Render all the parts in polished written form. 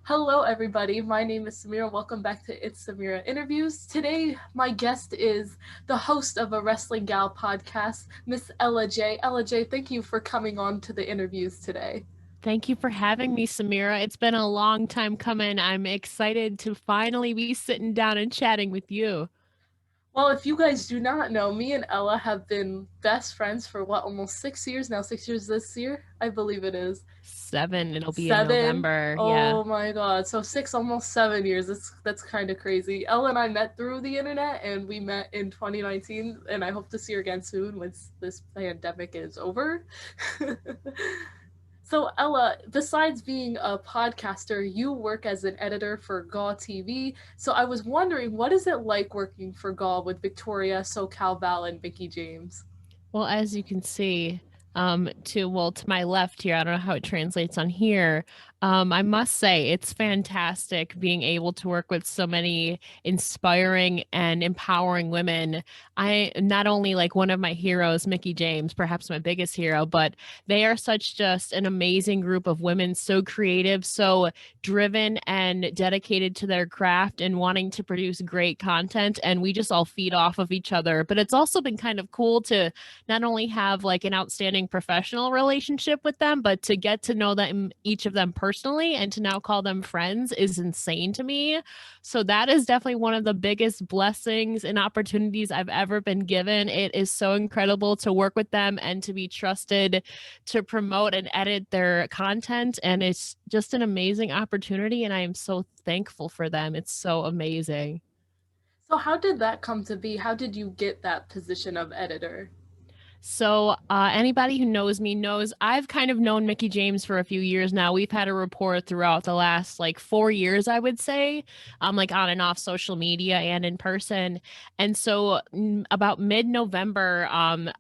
Hello, everybody. My name is Samira. Welcome back to It's Samira Interviews. Today, my guest is the host of a Wrestling Gal podcast, Miss Ella J. Ella J, thank you for coming on to the interviews today. Thank you for having me, Samira. It's been a long time coming. I'm excited to finally be sitting down and chatting with you. Well, if you guys do not know, me and Ella have been best friends for almost 6 years now. 6 years this year, I believe it is. 7, it'll be in 7. November. Yeah. Oh my god. So 6, almost 7 years. That's kind of crazy. Ella and I met through the internet, and we met in 2019, and I hope to see her again soon once this pandemic is over. So Ella, besides being a podcaster, you work as an editor for Gau TV. So I was wondering, what is it like working for Gau with Victoria, SoCal Val, and Mickey James? Well, as you can see, to my left here, I don't know how it translates on here. I must say it's fantastic being able to work with so many inspiring and empowering women. I not only like one of my heroes, Mickey James, perhaps my biggest hero, but they are such just an amazing group of women, so creative, so driven and dedicated to their craft and wanting to produce great content. And we just all feed off of each other. But it's also been kind of cool to not only have like an outstanding professional relationship with them, but to get to know them, each of them personally, and to now call them friends is insane to me. So that is definitely one of the biggest blessings and opportunities I've ever been given. It is so incredible to work with them and to be trusted to promote and edit their content. And it's just an amazing opportunity. And I am so thankful for them. It's so amazing. So how did that come to be? How did you get that position of editor? So anybody who knows me knows I've kind of known Mickey James for a few years now. We've had a rapport throughout the last like 4 years, I would say, like on and off social media and in person. And so about mid-November,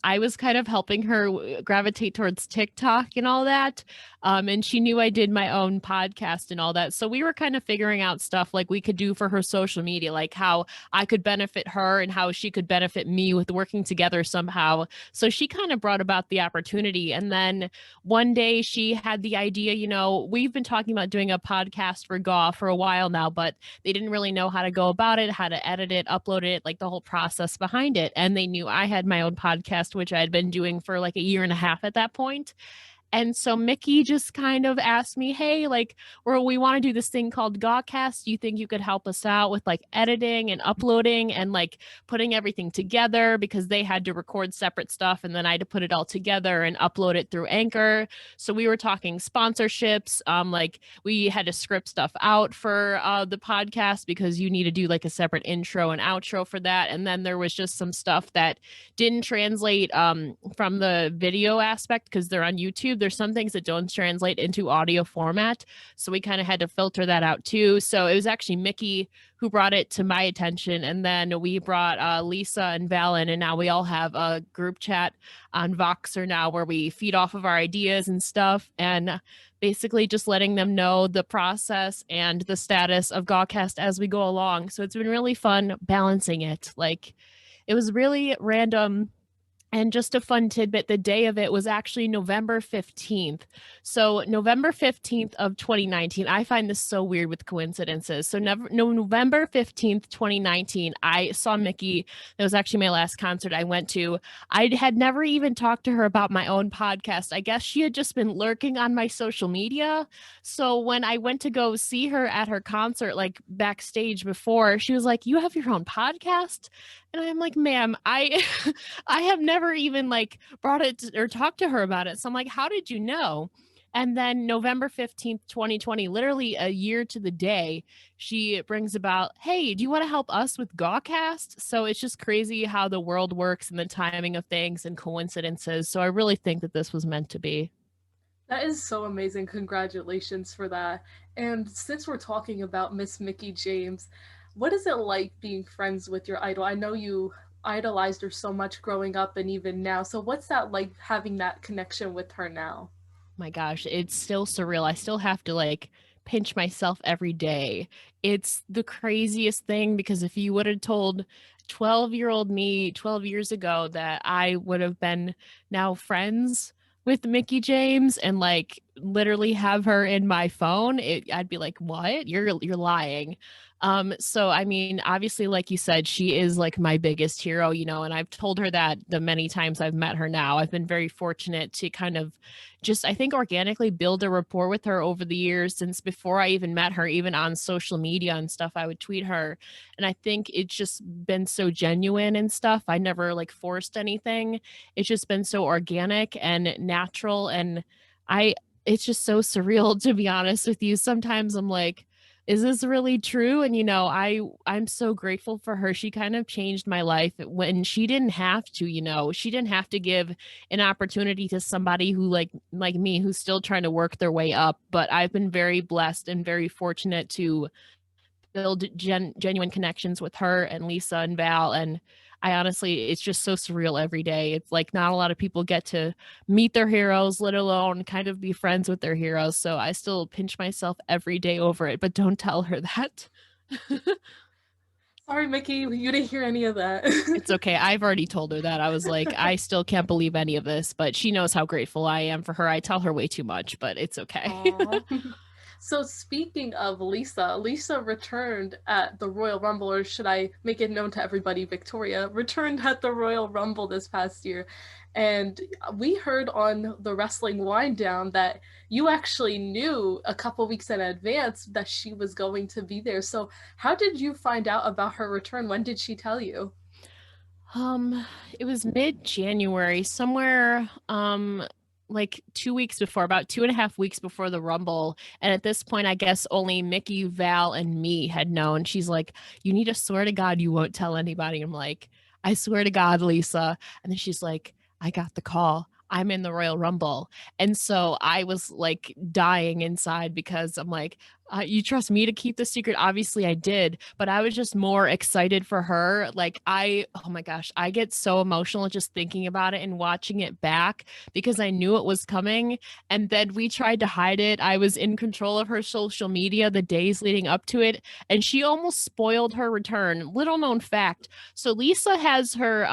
I was kind of helping her gravitate towards TikTok and all that. And she knew I did my own podcast and all that. So we were kind of figuring out stuff like we could do for her social media, like how I could benefit her and how she could benefit me with working together somehow. So she kind of brought about the opportunity. And then one day she had the idea, we've been talking about doing a podcast for Gau for a while now, but they didn't really know how to go about it, how to edit it, upload it, like the whole process behind it. And they knew I had my own podcast, which I had been doing for like a year and a half at that point. And so Mickey just kind of asked me, hey, like, we want to do this thing called Gawcast. Do you think you could help us out with like editing and uploading and like putting everything together? Because they had to record separate stuff and then I had to put it all together and upload it through Anchor. So we were talking sponsorships. Like we had to script stuff out for the podcast because you need to do like a separate intro and outro for that. And then there was just some stuff that didn't translate from the video aspect because they're on YouTube. There's some things that don't translate into audio format. So we kind of had to filter that out too. So it was actually Mickey who brought it to my attention. And then we brought Lisa and Valen, and now we all have a group chat on Voxer now where we feed off of our ideas and stuff. And basically just letting them know the process and the status of Gawcast as we go along. So it's been really fun balancing it. Like it was really random. And just a fun tidbit, the day of it was actually November 15th. So November 15th of 2019, I find this so weird with coincidences. So November 15th, 2019, I saw Mickey. That was actually my last concert I went to. I had never even talked to her about my own podcast. I guess she had just been lurking on my social media. So when I went to go see her at her concert, like backstage before, she was like, "You have your own podcast?" And I'm like, "Ma'am, I I have never even like brought it or talked to her about it." So I'm like, "How did you know?" And then November 15th, 2020, literally a year to the day, she brings about, "Hey, do you want to help us with Gawcast?" So it's just crazy how the world works and the timing of things and coincidences. So I really think that this was meant to be. That is so amazing. Congratulations for that. And since we're talking about Miss Mickey James, what is it like being friends with your idol? I know you idolized her so much growing up and even now. So what's that like having that connection with her now? My gosh, it's still surreal. I still have to like pinch myself every day. It's the craziest thing because if you would have told 12-year-old me 12 years ago that I would have been now friends with Mickey James and like literally have her in my phone, I'd be like, "What? You're lying." So I mean, obviously, like you said, she is like my biggest hero, you know, and I've told her that the many times I've met her now. I've been very fortunate to kind of just, I think, organically build a rapport with her over the years since before I even met her, even on social media and stuff, I would tweet her. And I think it's just been so genuine and stuff. I never like forced anything. It's just been so organic and natural. And I, it's just so surreal to be honest with you. Sometimes I'm like, is this really true? And you know, I'm so grateful for her. She kind of changed my life when she didn't have to, you know. She didn't have to give an opportunity to somebody who like me who's still trying to work their way up, but I've been very blessed and very fortunate to build genuine connections with her and Lisa and Val. And I honestly, it's just so surreal every day. It's like not a lot of people get to meet their heroes, let alone kind of be friends with their heroes. So I still pinch myself every day over it, but don't tell her that. Sorry, Mickey, you didn't hear any of that. It's okay. I've already told her that. I was like, I still can't believe any of this, but she knows how grateful I am for her. I tell her way too much, but it's okay. Aw. So speaking of Lisa, Lisa returned at the Royal Rumble, or should I make it known to everybody, Victoria returned at the Royal Rumble this past year. And we heard on the Wrestling Wind Down that you actually knew a couple weeks in advance that she was going to be there. So how did you find out about her return? When did she tell you? Um, it was mid-January, somewhere, like 2 weeks before, about 2.5 weeks before the Rumble. And at this point, I guess only Mickey, Val, and me had known. She's like, "You need to swear to God you won't tell anybody." I'm like, "I swear to God, Lisa." And then she's like, "I got the call. I'm in the Royal Rumble." And so I was like dying inside because I'm like, "You trust me to keep the secret?" Obviously, I did, but I was just more excited for her. Like, oh my gosh, I get so emotional just thinking about it and watching it back because I knew it was coming. And then we tried to hide it. I was in control of her social media the days leading up to it, and she almost spoiled her return. Little known fact. So Lisa has her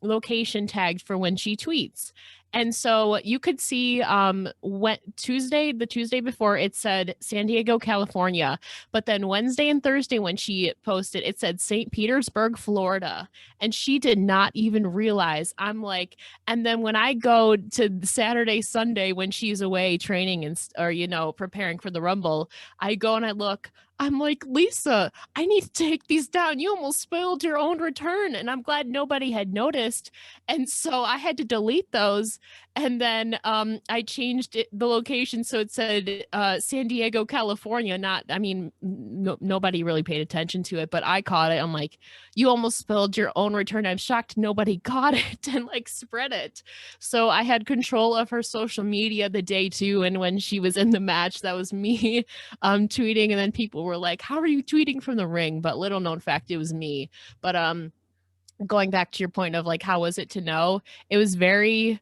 location tagged for when she tweets. And so you could see when the Tuesday before it said San Diego, California, but then Wednesday and Thursday when she posted it said St. Petersburg, Florida, and she did not even realize. I'm like, and then when I go to Saturday, Sunday when she's away training and or you know preparing for the Rumble, I go and I look. I'm like, "Lisa, I need to take these down. You almost spoiled your own return." And I'm glad nobody had noticed. And so I had to delete those. And then I changed the location so it said San Diego, California. Not, I mean, nobody really paid attention to it, but I caught it. I'm like, "You almost spilled your own return." I'm shocked nobody got it and like spread it. So I had control of her social media the day too. And when she was in the match, that was me tweeting. And then people were like, "How are you tweeting from the ring?" But little known fact, it was me. But going back to your point of like how was it to know, it was very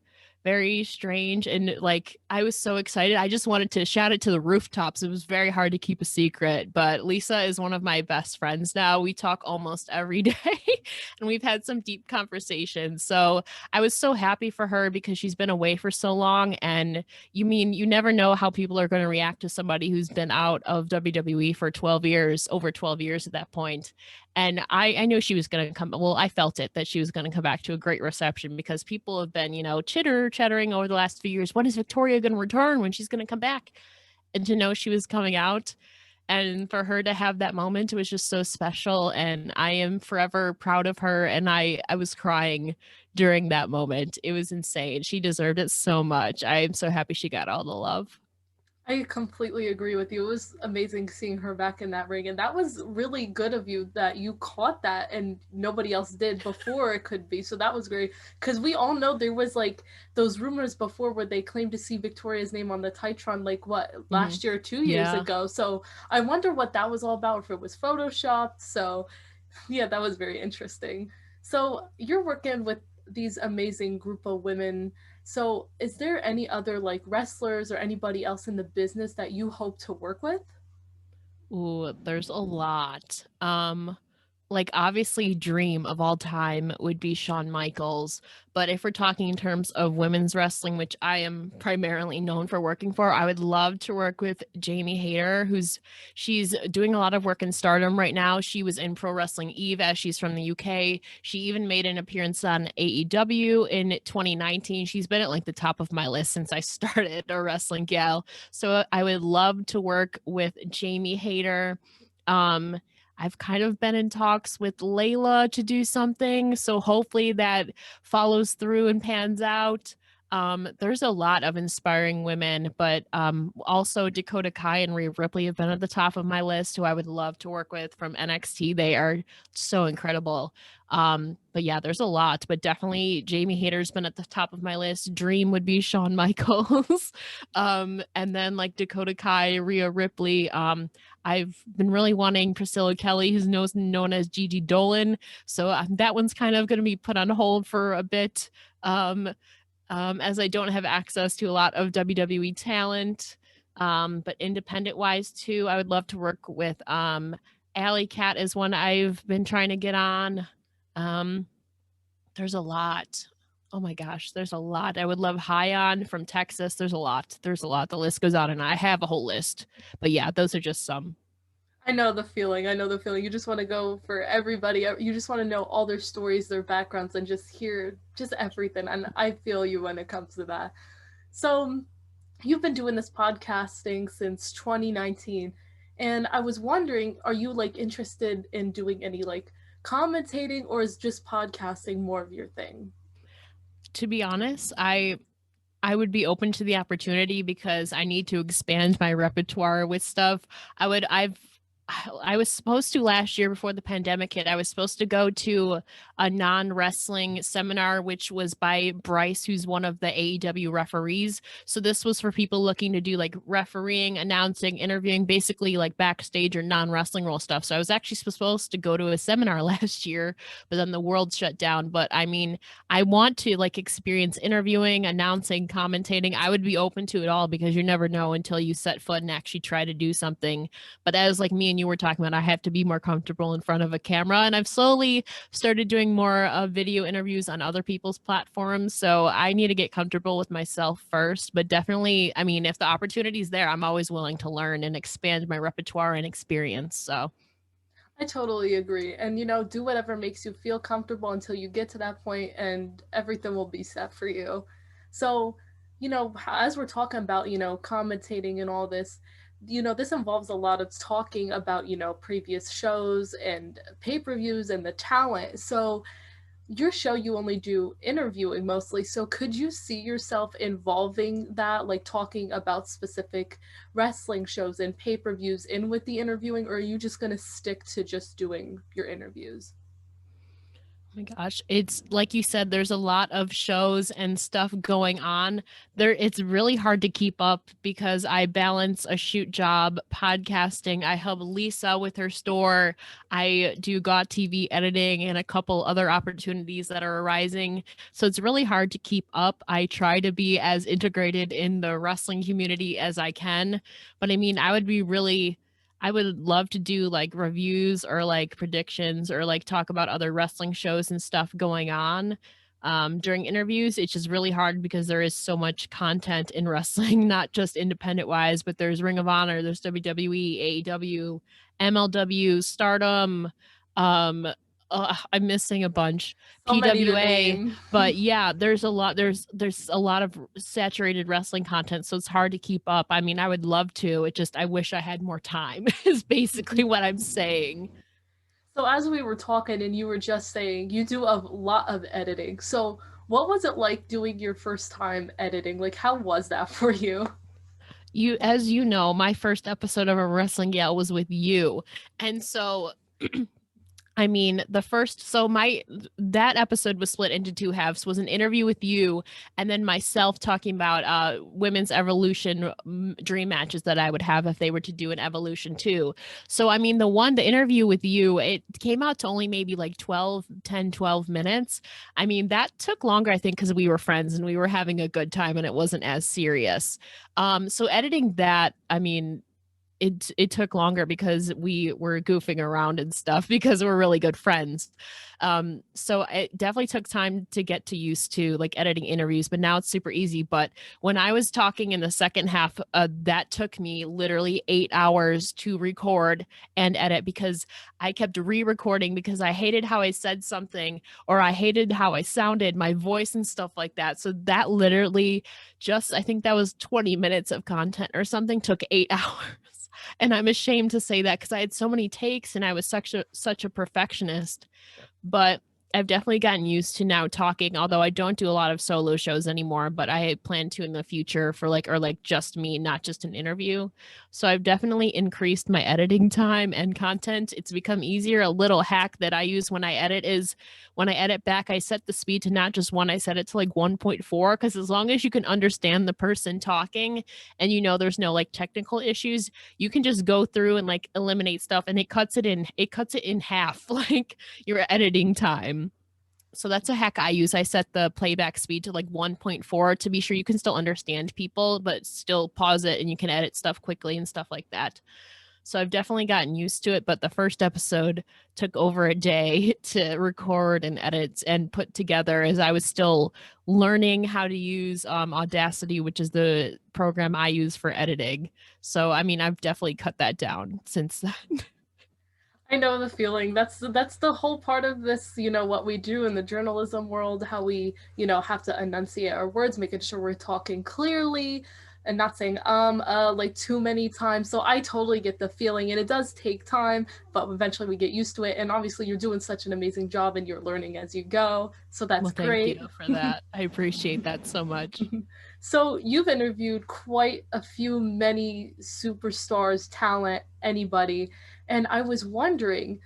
strange. And like I was so excited, I just wanted to shout it to the rooftops. It was very hard to keep a secret, but Lisa is one of my best friends now. We talk almost every day and we've had some deep conversations. So I was so happy for her because she's been away for so long. And you never know how people are going to react to somebody who's been out of WWE for 12 years, over 12 years at that point. And I knew she was going to come. Well, I felt it that she was going to come back to a great reception because people have been, you know, chattering over the last few years. When is Victoria going to return? When she's going to come back? And to know she was coming out and for her to have that moment, it was just so special. And I am forever proud of her. And I was crying during that moment. It was insane. She deserved it so much. I am so happy she got all the love. I completely agree with you. It was amazing seeing her back in that ring, and that was really good of you that you caught that and nobody else did before it could be. So that was great because we all know there was like those rumors before where they claimed to see Victoria's name on the Titron like what Mhm. last year, 2 years Yeah. ago. So I wonder what that was all about, if it was photoshopped. So yeah, that was very interesting. So you're working with these amazing group of women. So is there any other like wrestlers or anybody else in the business that you hope to work with? Ooh, there's a lot. like obviously dream of all time would be Shawn Michaels, but if we're talking in terms of women's wrestling, which I am primarily known for working for, I would love to work with Jamie Hayter, she's doing a lot of work in Stardom right now. She was in Pro Wrestling Eve, as she's from the UK. She even made an appearance on AEW in 2019. She's been at like the top of my list since I started a wrestling gal. So I would love to work with Jamie Hayter. Um, I've kind of been in talks with Layla to do something, so hopefully that follows through and pans out. There's a lot of inspiring women, but also Dakota Kai and Rhea Ripley have been at the top of my list, who I would love to work with from NXT. They are so incredible. But yeah, there's a lot, but definitely Jamie Hayter's been at the top of my list. Dream would be Shawn Michaels. And then like Dakota Kai, Rhea Ripley. I've been really wanting Priscilla Kelly, who's known as Gigi Dolan. So that one's kind of going to be put on hold for a bit, as I don't have access to a lot of WWE talent. But independent wise, too, I would love to work with Alley Cat is one I've been trying to get on. There's a lot. Oh my gosh, there's a lot. I would love High from Texas. There's a lot. There's a lot. The list goes on, and I have a whole list. But yeah, those are just some. I know the feeling. I know the feeling. You just want to go for everybody. You just want to know all their stories, their backgrounds, and just hear just everything. And I feel you when it comes to that. So, you've been doing this podcasting since 2019, and I was wondering, are you like interested in doing any like commentating, or is just podcasting more of your thing? To be honest, I would be open to the opportunity because I need to expand my repertoire with stuff. I was supposed to last year before the pandemic hit. I was supposed to go to a non-wrestling seminar, which was by Bryce, who's one of the AEW referees. So this was for people looking to do like refereeing, announcing, interviewing, basically like backstage or non-wrestling role stuff. So I was actually supposed to go to a seminar last year, but then the world shut down. But I mean, I want to like experience interviewing, announcing, commentating. I would be open to it all because you never know until you set foot and actually try to do something. But as like me and you were talking about, I have to be more comfortable in front of a camera. And I've slowly started doing more video interviews on other people's platforms. So I need to get comfortable with myself first. But definitely, I mean, if the opportunity's there, I'm always willing to learn and expand my repertoire and experience. So I totally agree. And do whatever makes you feel comfortable until you get to that point and everything will be set for you. So, as we're talking about, commentating and all this, this involves a lot of talking about, previous shows and pay-per-views and the talent. So, your show, you only do interviewing mostly, so could you see yourself involving that, like talking about specific wrestling shows and pay-per-views in with the interviewing, or are you just going to stick to just doing your interviews? my gosh, it's like you said, there's a lot of shows and stuff going on. It's really hard to keep up because I balance a shoot job, podcasting. I help Lisa with her store. I do Gau TV editing and a couple other opportunities that are arising. So it's really hard to keep up. I try to be as integrated in the wrestling community as I can. But I mean, I would love to do like reviews or like predictions or like talk about other wrestling shows and stuff going on during interviews. It's just really hard because there is so much content in wrestling, not just independent wise, but there's Ring of Honor, there's WWE, AEW, MLW, Stardom. Um, I'm missing a bunch. So many to PWA, name. but yeah, there's a lot. There's a lot of saturated wrestling content, so it's hard to keep up. I mean, I would love to. It just I wish I had more time. Is basically what I'm saying. So as we were talking and you were just saying you do a lot of editing. So what was it like doing your first time editing? Like how was that for you? As you know, my first episode of a wrestling gal was with you, and so I mean, that episode was split into two halves, was an interview with you and then myself talking about women's evolution dream matches that I would have if they were to do an evolution too. So I mean, the interview with you, it came out to only maybe like 12 minutes. I mean, that took longer, I think, because we were friends and we were having a good time and it wasn't as serious. So editing that, I mean, it took longer because we were goofing around and stuff because we're really good friends. So it definitely took time to get to used to like editing interviews, but now it's super easy. But when I was talking in the second half, that took me literally 8 hours to record and edit because I kept re-recording because I hated how I said something or I hated how I sounded, my voice and stuff like that. So that literally just, I think that was 20 minutes of content or something, took 8 hours. And I'm ashamed to say that because I had so many takes and I was such a perfectionist. But I've definitely gotten used to now talking, although I don't do a lot of solo shows anymore, but I plan to in the future for like, or like just me, not just an interview. So I've definitely increased my editing time and content. It's become easier. A little hack that I use when I edit is when I edit back, I set the speed to not just one, I set it to like 1.4, because as long as you can understand the person talking and you know there's no like technical issues, you can just go through and like eliminate stuff and it cuts it in half, like your editing time. So that's a hack I use. I set the playback speed to like 1.4 to be sure you can still understand people, but still pause it and you can edit stuff quickly and stuff like that. So I've definitely gotten used to it, but the first episode took over a day to record and edit and put together as I was still learning how to use Audacity, which is the program I use for editing. So, I mean, I've definitely cut that down since then. I know the feeling. That's the whole part of this, what we do in the journalism world, how we, have to enunciate our words, making sure we're talking clearly and not saying like too many times. So I totally get the feeling, and it does take time, but eventually we get used to it. And obviously you're doing such an amazing job and you're learning as you go. So that's Well, thank great. you for that. I appreciate that so much. So you've interviewed quite a few many superstars, talent, anybody, and I was wondering,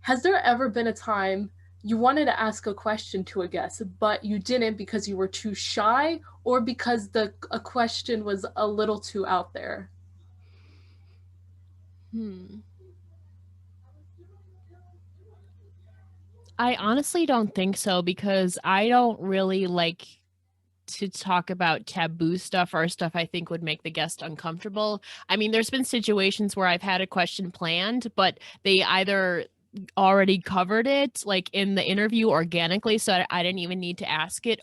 has there ever been a time you wanted to ask a question to a guest, but you didn't because you were too shy or because a question was a little too out there? Hmm. I honestly don't think so because I don't really like to talk about taboo stuff or stuff I think would make the guest uncomfortable. I mean, there's been situations where I've had a question planned, but they either already covered it like in the interview organically, so I didn't even need to ask it,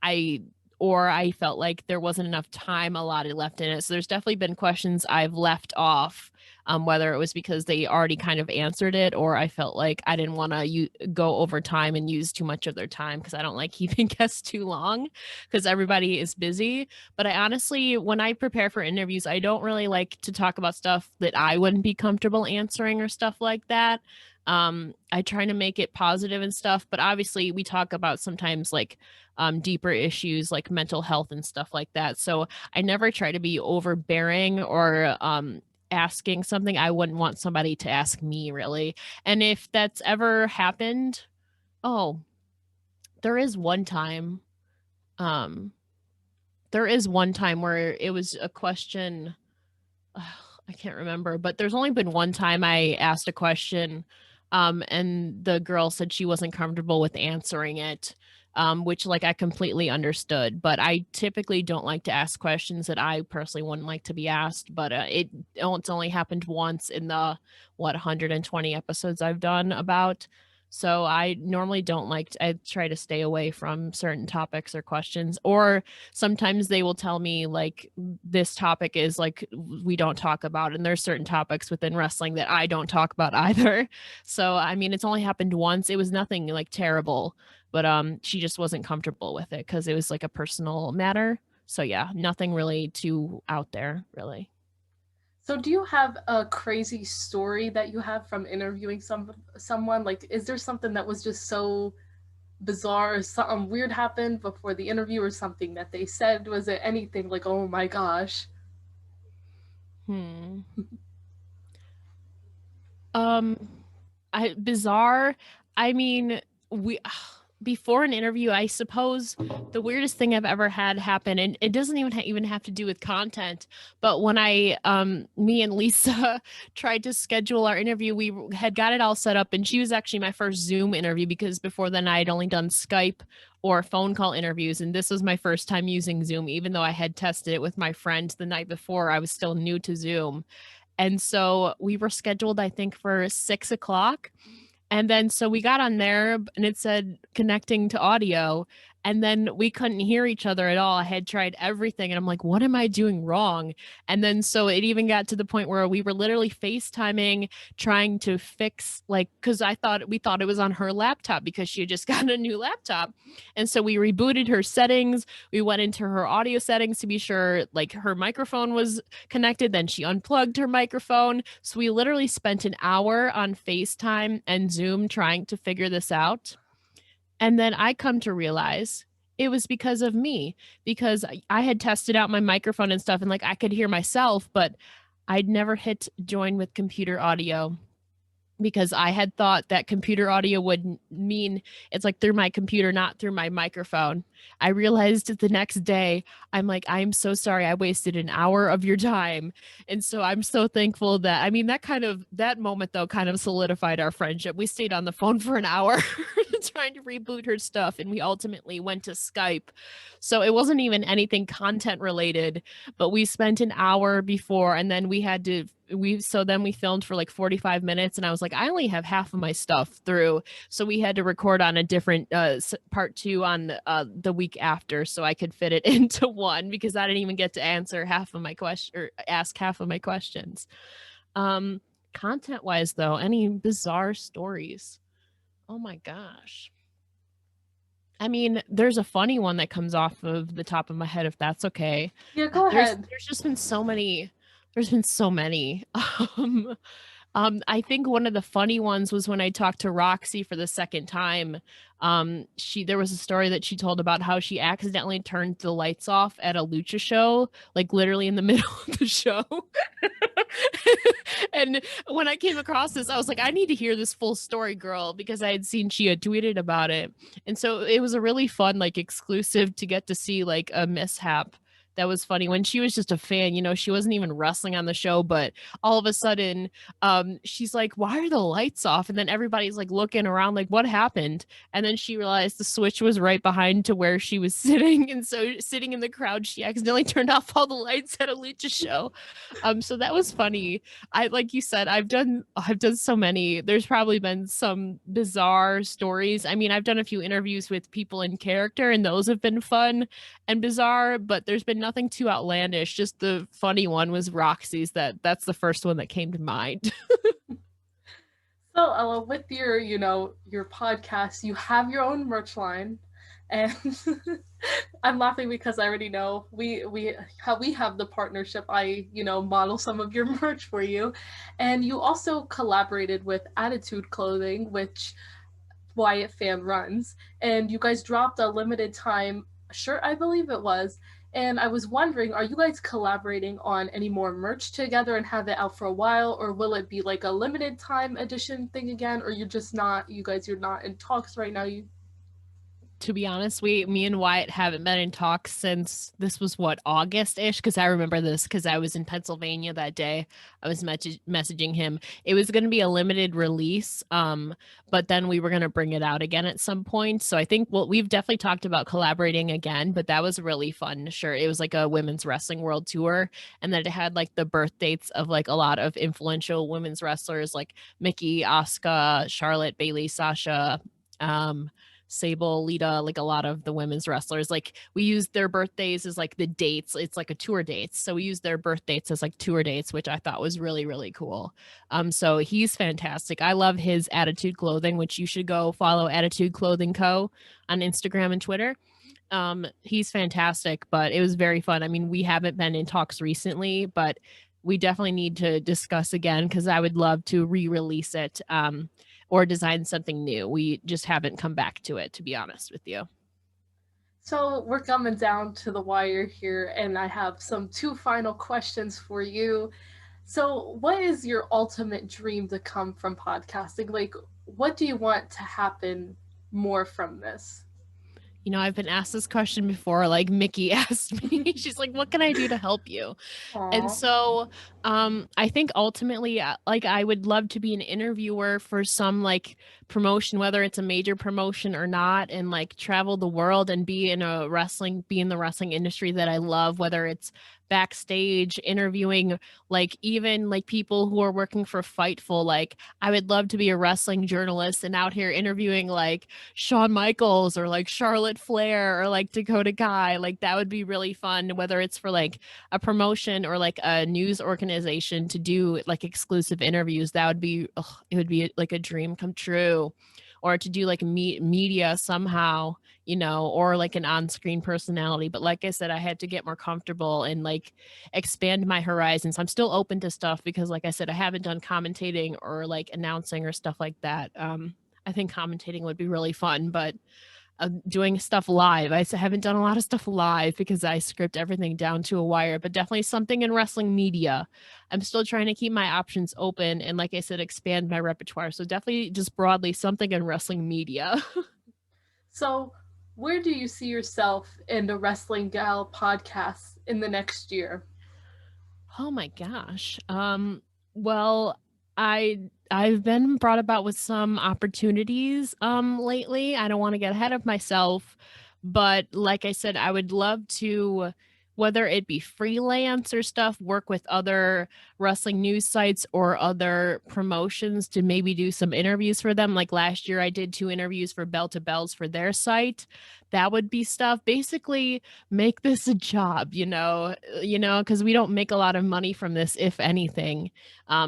I or I felt like there wasn't enough time allotted left in it. So there's definitely been questions I've left off, whether it was because they already kind of answered it, or I felt like I didn't want to go over time and use too much of their time because I don't like keeping guests too long because everybody is busy. But I honestly, when I prepare for interviews, I don't really like to talk about stuff that I wouldn't be comfortable answering or stuff like that. I try to make it positive and stuff, but obviously we talk about sometimes like deeper issues like mental health and stuff like that. So I never try to be overbearing or asking something I wouldn't want somebody to ask me, really. And if that's ever happened, oh, there is one time, um, there is one time where it was a question. I can't remember, but there's only been one time I asked a question, and the girl said she wasn't comfortable with answering it, which like I completely understood. But I typically don't like to ask questions that I personally wouldn't like to be asked. But it's only happened once in the 120 episodes I've done about. So I normally don't I try to stay away from certain topics or questions, or sometimes they will tell me like this topic is like we don't talk about, and there's certain topics within wrestling that I don't talk about either. So I mean, it's only happened once. It was nothing like terrible, but she just wasn't comfortable with it because it was like a personal matter. So yeah, nothing really too out there, really. So do you have a crazy story that you have from interviewing someone? Like, is there something that was just so bizarre, or something weird happened before the interview, or something that they said? Was it anything like, oh my gosh? Hmm. Um, I bizarre. I mean, we before an interview, I suppose the weirdest thing I've ever had happen, and it doesn't even have to do with content, but when me and Lisa tried to schedule our interview, we had got it all set up, and she was actually my first Zoom interview because before then I had only done Skype or phone call interviews, and this was my first time using Zoom, even though I had tested it with my friend the night before. I was still new to Zoom. And so we were scheduled, I think, for 6 o'clock. And then so we got on there and it said connecting to audio. And then we couldn't hear each other at all. I had tried everything and I'm like, what am I doing wrong? And then so it even got to the point where we were literally FaceTiming, trying to fix, like, because we thought it was on her laptop because she had just gotten a new laptop. And so we rebooted her settings. We went into her audio settings to be sure like her microphone was connected. Then she unplugged her microphone. So we literally spent an hour on FaceTime and Zoom trying to figure this out. And then I come to realize it was because of me, because I had tested out my microphone and stuff and like I could hear myself, but I'd never hit join with computer audio because I had thought that computer audio would mean it's like through my computer, not through my microphone. I realized the next day, I'm like, I'm so sorry. I wasted an hour of your time. And so I'm so thankful that, I mean, that moment though kind of solidified our friendship. We stayed on the phone for an hour trying to reboot her stuff and we ultimately went to Skype. So it wasn't even anything content related, but we spent an hour before and then then we filmed for like 45 minutes and I was like, I only have half of my stuff through. So we had to record on a different part 2 on the week after so I could fit it into one because I didn't even get to answer half of my question or ask half of my questions. Content wise though, any bizarre stories? Oh my gosh. I mean, there's a funny one that comes off of the top of my head, if that's okay. Yeah, go ahead. There's just been so many. There's been so many. I think one of the funny ones was when I talked to Roxy for the second time. There was a story that she told about how she accidentally turned the lights off at a lucha show, like literally in the middle of the show. And when I came across this, I was like, I need to hear this full story, girl, because I had seen she had tweeted about it. And so it was a really fun, like exclusive to get to see like a mishap that was funny when she was just a fan, she wasn't even wrestling on the show, but all of a sudden she's like, why are the lights off? And then everybody's like looking around like, what happened? And then she realized the switch was right behind to where she was sitting. And so sitting in the crowd, she accidentally turned off all the lights at a lucha show. So that was funny. Like you said, I've done so many. There's probably been some bizarre stories. I mean, I've done a few interviews with people in character and those have been fun and bizarre, but there's been nothing too outlandish. Just the funny one was Roxy's. That's the first one that came to mind. So, with your podcast, you have your own merch line, and I'm laughing because I already know we have the partnership. I model some of your merch for you, and you also collaborated with Attitude Clothing, which Wyatt Fan runs, and you guys dropped a limited time shirt, I believe it was. And I was wondering, are you guys collaborating on any more merch together and have it out for a while, or will it be like a limited time edition thing again, or you're not in talks right now? To be honest, me and Wyatt haven't been in talks since this was August-ish, because I remember this because I was in Pennsylvania that day. I was messaging him. It was going to be a limited release, but then we were going to bring it out again at some point. So I think we've definitely talked about collaborating again, but that was a really fun shirt. It was like a women's wrestling world tour, and then it had like the birth dates of like a lot of influential women's wrestlers like Mickey, Asuka, Charlotte, Bayley, Sasha, Sable, Lita, like a lot of the women's wrestlers. Like we used their birthdays as like the dates. It's like a tour dates. So we used their birth dates as like tour dates, which I thought was really, really cool. So he's fantastic. I love his Attitude Clothing, which you should go follow Attitude Clothing Co. on Instagram and Twitter. He's fantastic, but it was very fun. I mean, we haven't been in talks recently, but we definitely need to discuss again because I would love to re-release it. Or design something new. We just haven't come back to it, to be honest with you. So we're coming down to the wire here, and I have two final questions for you. So what is your ultimate dream to come from podcasting? Like, what do you want to happen more from this? I've been asked this question before. Like Mickey asked me, she's like, what can I do to help you? Aww. And so I think ultimately, like, I would love to be an interviewer for some like promotion, whether it's a major promotion or not, and like travel the world and be in the wrestling industry that I love, whether it's backstage interviewing, like even like people who are working for Fightful. Like I would love to be a wrestling journalist and out here interviewing like Shawn Michaels or like Charlotte Flair or like Dakota Kai. Like that would be really fun, whether it's for like a promotion or like a news organization to do like exclusive interviews. That would be, it would be like a dream come true. Or to do like media somehow, you know, or like an on-screen personality. But like I said, I had to get more comfortable and like expand my horizons. I'm still open to stuff because like I said, I haven't done commentating or like announcing or stuff like that. I think commentating would be really fun, but doing stuff live, I haven't done a lot of stuff live because I script everything down to a wire, but definitely something in wrestling media. I'm still trying to keep my options open and like I said, expand my repertoire. So definitely just broadly something in wrestling media. So, where do you see yourself in the Wrestling Gal podcast in the next year? Oh my gosh. Well, I've been brought about with some opportunities lately. I don't want to get ahead of myself, but like I said, I would love to, whether it be freelance or stuff, work with other wrestling news sites or other promotions to maybe do some interviews for them. Like last year I did 2 interviews for Bell to Bells for their site. That would be stuff. Basically make this a job, because we don't make a lot of money from this, if anything.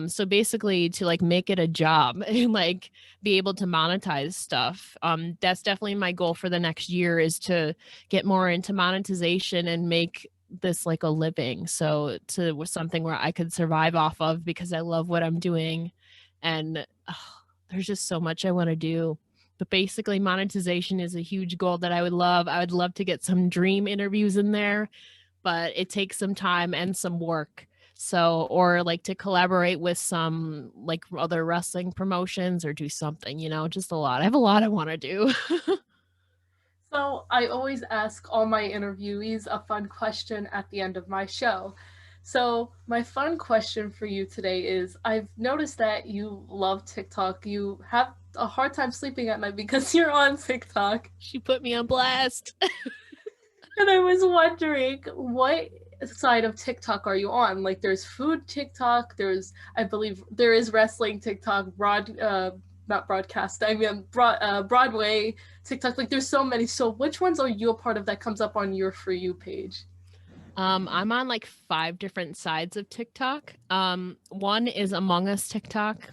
So basically to like make it a job and like be able to monetize stuff. That's definitely my goal for the next year, is to get more into monetization and make this like a living. So to something where I could survive off of, because I love what I'm doing. And there's just so much I want to do. But basically monetization is a huge goal that I would love. I would love to get some dream interviews in there, but it takes some time and some work. So, or like to collaborate with some like other wrestling promotions or do something, just a lot. I have a lot I want to do. So, I always ask all my interviewees a fun question at the end of my show. So, my fun question for you today is, I've noticed that you love TikTok. You have a hard time sleeping at night because you're on TikTok. She put me on blast. And I was wondering, what side of TikTok are you on? Like, there's food TikTok, I believe there is wrestling TikTok, not broadcast, I mean, Broadway TikTok. Like, there's so many. So which ones are you a part of that comes up on your For You page? I'm on like 5 different sides of TikTok. One is Among Us TikTok.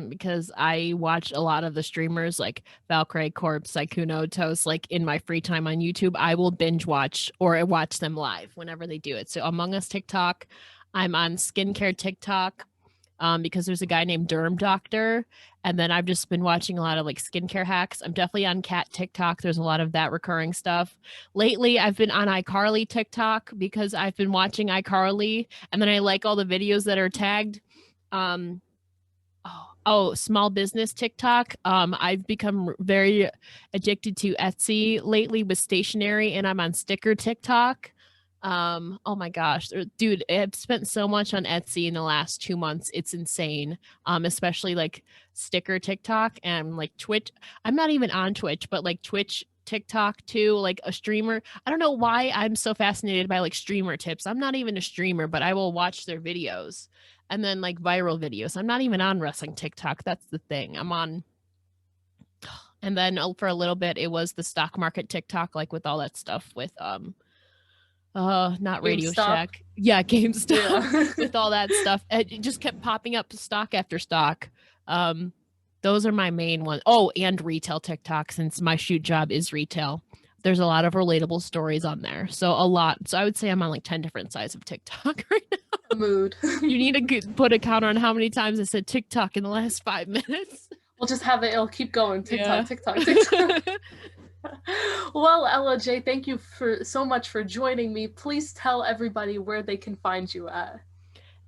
Because I watch a lot of the streamers like Valkyrie Corpse, Saikuno, Toast, like in my free time on YouTube. I will binge watch or watch them live whenever they do it. So Among Us TikTok. I'm on skincare TikTok because there's a guy named Derm Doctor. And then I've just been watching a lot of like skincare hacks. I'm definitely on cat TikTok. There's a lot of that recurring stuff. Lately, I've been on iCarly TikTok because I've been watching iCarly and then I like all the videos that are tagged. Small business TikTok. I've become very addicted to Etsy lately with stationery, and I'm on sticker TikTok. Oh my gosh, dude, I've spent so much on Etsy in the last 2 months. It's insane. Especially like sticker TikTok and like Twitch. I'm not even on Twitch, but like Twitch TikTok too, like a streamer. I don't know why I'm so fascinated by like streamer tips. I'm not even a streamer, but I will watch their videos. And then like viral videos. I'm not even on wrestling TikTok. That's the thing. I'm on. And then for a little bit, it was the stock market TikTok, like with all that stuff with not Radio GameStop. Shack. Yeah, GameStop. Yeah. With all that stuff. It just kept popping up stock after stock. Those are my main ones. Oh, and retail TikTok, since my shoot job is retail. There's a lot of relatable stories on there. So a lot. So I would say I'm on like 10 different sides of TikTok right now. Mood. You need to put a counter on how many times I said TikTok in the last 5 minutes. We'll just have it. It'll keep going. TikTok, Yeah. TikTok. Well, Ella J, thank you so much for joining me. Please tell everybody where they can find you at.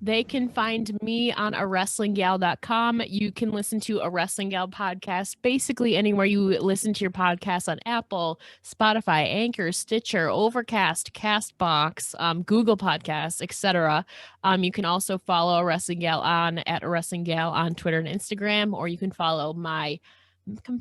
They can find me on awrestlinggal.com. You can listen to a Wrestling Gal podcast basically anywhere you listen to your podcast, on Apple, Spotify, Anchor, Stitcher, Overcast, Castbox, Google Podcasts, etc. You can also follow a Wrestling Gal at a Wrestling Gal on Twitter and Instagram, or you can follow my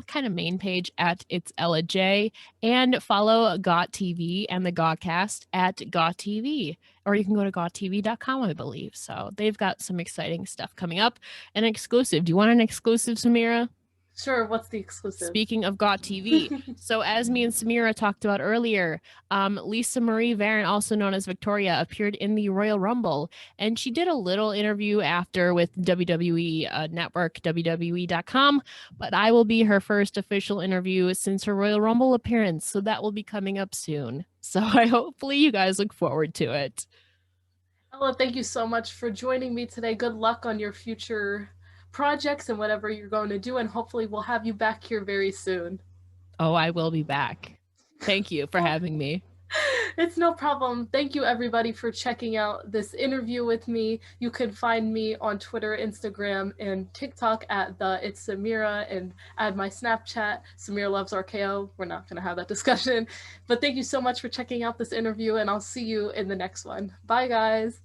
kind of main page at It's Ella J, and follow Gau TV and the Gautcast at Gau TV, or you can go to gautv.com, I believe. So they've got some exciting stuff coming up. An exclusive. Do you want an exclusive, Samira? Sure, what's the exclusive? Speaking of Gau TV, so as me and Samira talked about earlier, Lisa Marie Varon, also known as Victoria, appeared in the Royal Rumble, and she did a little interview after with WWE Network, WWE.com, but I will be her first official interview since her Royal Rumble appearance, so that will be coming up soon. So I hopefully you guys look forward to it. Ella, thank you so much for joining me today. Good luck on your future projects and whatever you're going to do, and hopefully we'll have you back here very soon. Oh, I will be back. Thank you for having me. It's no problem. Thank you, everybody, for checking out this interview with me. You can find me on Twitter, Instagram, and TikTok at theitssamira, and add my Snapchat, Samira Loves RKO. We're not going to have that discussion. But thank you so much for checking out this interview, and I'll see you in the next one. Bye, guys.